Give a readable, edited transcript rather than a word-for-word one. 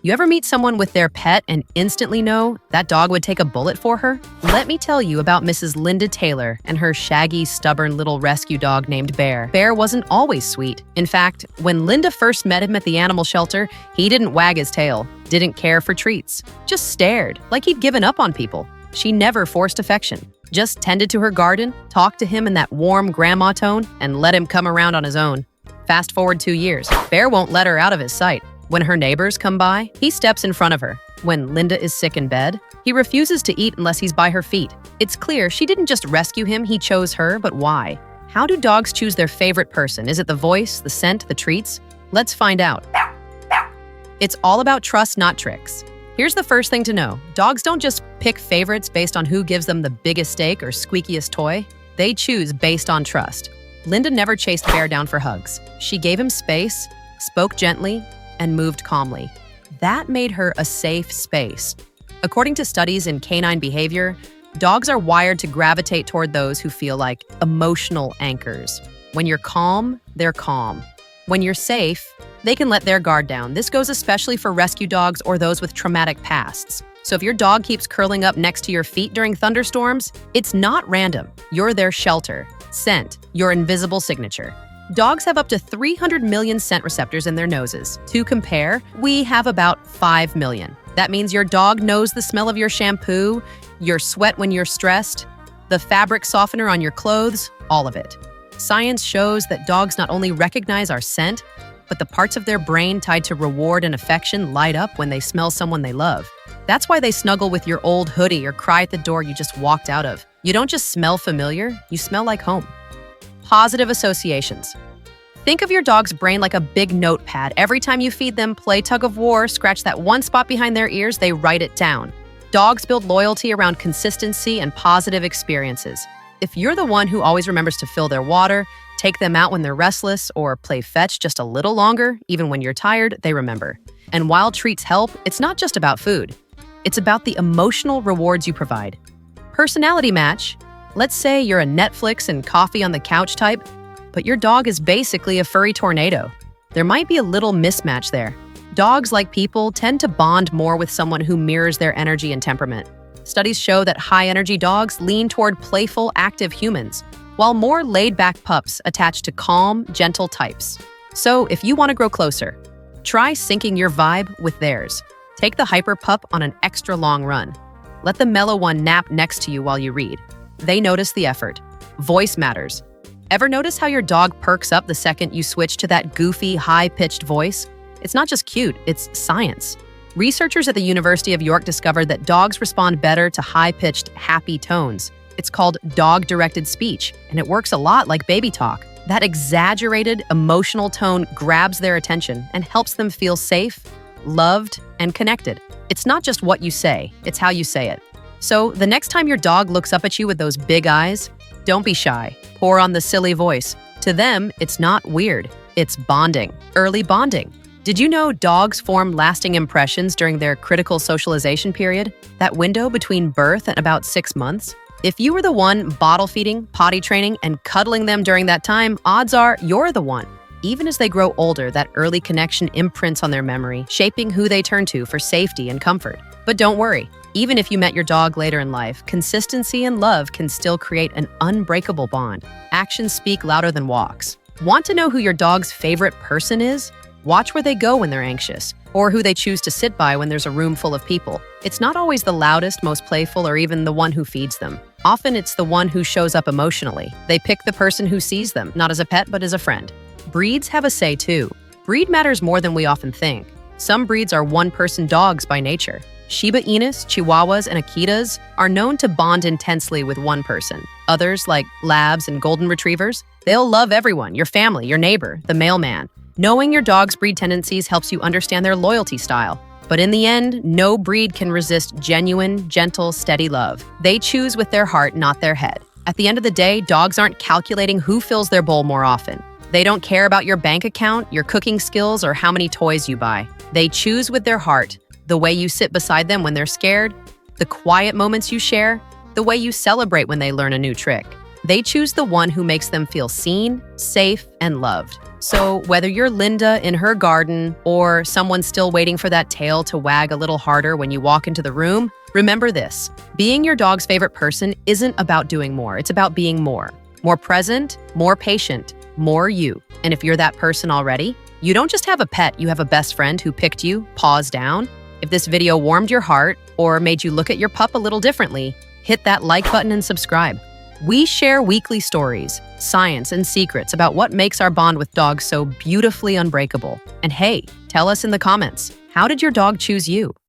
You ever meet someone with their pet and instantly know that dog would take a bullet for her? Let me tell you about Mrs. Linda Taylor and her shaggy, stubborn little rescue dog named Bear. Bear wasn't always sweet. In fact, when Linda first met him at the animal shelter, he didn't wag his tail, didn't care for treats, just stared like he'd given up on people. She never forced affection, just tended to her garden, talked to him in that warm grandma tone, and let him come around on his own. Fast forward 2 years, Bear won't let her out of his sight. When her neighbors come by, he steps in front of her. When Linda is sick in bed, he refuses to eat unless he's by her feet. It's clear she didn't just rescue him, he chose her, but why? How do dogs choose their favorite person? Is it the voice, the scent, the treats? Let's find out. It's all about trust, not tricks. Here's the first thing to know. Dogs don't just pick favorites based on who gives them the biggest steak or squeakiest toy. They choose based on trust. Linda never chased Bear down for hugs. She gave him space, spoke gently, and moved calmly. That made her a safe space. According to studies in canine behavior, dogs are wired to gravitate toward those who feel like emotional anchors. When you're calm, they're calm. When you're safe, they can let their guard down. This goes especially for rescue dogs or those with traumatic pasts. So if your dog keeps curling up next to your feet during thunderstorms, it's not random. You're their shelter. Scent, your invisible signature. Dogs have up to 300 million scent receptors in their noses. To compare, we have about 5 million. That means your dog knows the smell of your shampoo, your sweat when you're stressed, the fabric softener on your clothes, all of it. Science shows that dogs not only recognize our scent, but the parts of their brain tied to reward and affection light up when they smell someone they love. That's why they snuggle with your old hoodie or cry at the door you just walked out of. You don't just smell familiar, you smell like home. Positive associations. Think of your dog's brain like a big notepad. Every time you feed them, play tug of war, scratch that one spot behind their ears, they write it down. Dogs build loyalty around consistency and positive experiences. If you're the one who always remembers to fill their water, take them out when they're restless, or play fetch just a little longer, even when you're tired, they remember. And while treats help, it's not just about food. It's about the emotional rewards you provide. Personality match. Let's say you're a Netflix and coffee on the couch type, but your dog is basically a furry tornado. There might be a little mismatch there. Dogs, like people, tend to bond more with someone who mirrors their energy and temperament. Studies show that high-energy dogs lean toward playful, active humans, while more laid-back pups attach to calm, gentle types. So if you want to grow closer, try syncing your vibe with theirs. Take the hyper pup on an extra long run. Let the mellow one nap next to you while you read. They notice the effort. Voice matters. Ever notice how your dog perks up the second you switch to that goofy, high-pitched voice? It's not just cute, it's science. Researchers at the University of York discovered that dogs respond better to high-pitched, happy tones. It's called dog-directed speech, and it works a lot like baby talk. That exaggerated, emotional tone grabs their attention and helps them feel safe, loved, and connected. It's not just what you say, it's how you say it. So the next time your dog looks up at you with those big eyes, don't be shy. Pour on the silly voice. To them, it's not weird. It's bonding. Early bonding. Did you know dogs form lasting impressions during their critical socialization period? That window between birth and about 6 months? If you were the one bottle feeding, potty training, and cuddling them during that time, odds are you're the one. Even as they grow older, that early connection imprints on their memory, shaping who they turn to for safety and comfort. But don't worry. Even if you met your dog later in life, consistency and love can still create an unbreakable bond. Actions speak louder than walks. Want to know who your dog's favorite person is? Watch where they go when they're anxious, or who they choose to sit by when there's a room full of people. It's not always the loudest, most playful, or even the one who feeds them. Often it's the one who shows up emotionally. They pick the person who sees them, not as a pet, but as a friend. Breeds have a say too. Breed matters more than we often think. Some breeds are one-person dogs by nature. Shiba Inus, Chihuahuas, and Akitas are known to bond intensely with one person. Others, like Labs and Golden Retrievers, they'll love everyone, your family, your neighbor, the mailman. Knowing your dog's breed tendencies helps you understand their loyalty style. But in the end, no breed can resist genuine, gentle, steady love. They choose with their heart, not their head. At the end of the day, dogs aren't calculating who fills their bowl more often. They don't care about your bank account, your cooking skills, or how many toys you buy. They choose with their heart. The way you sit beside them when they're scared, the quiet moments you share, the way you celebrate when they learn a new trick. They choose the one who makes them feel seen, safe, and loved. So whether you're Linda in her garden or someone still waiting for that tail to wag a little harder when you walk into the room, remember this: being your dog's favorite person isn't about doing more. It's about being more. More present, more patient, more you. And if you're that person already, you don't just have a pet, you have a best friend who picked you, paws down. If this video warmed your heart or made you look at your pup a little differently, hit that like button and subscribe. We share weekly stories, science, and secrets about what makes our bond with dogs so beautifully unbreakable. And hey, tell us in the comments, how did your dog choose you?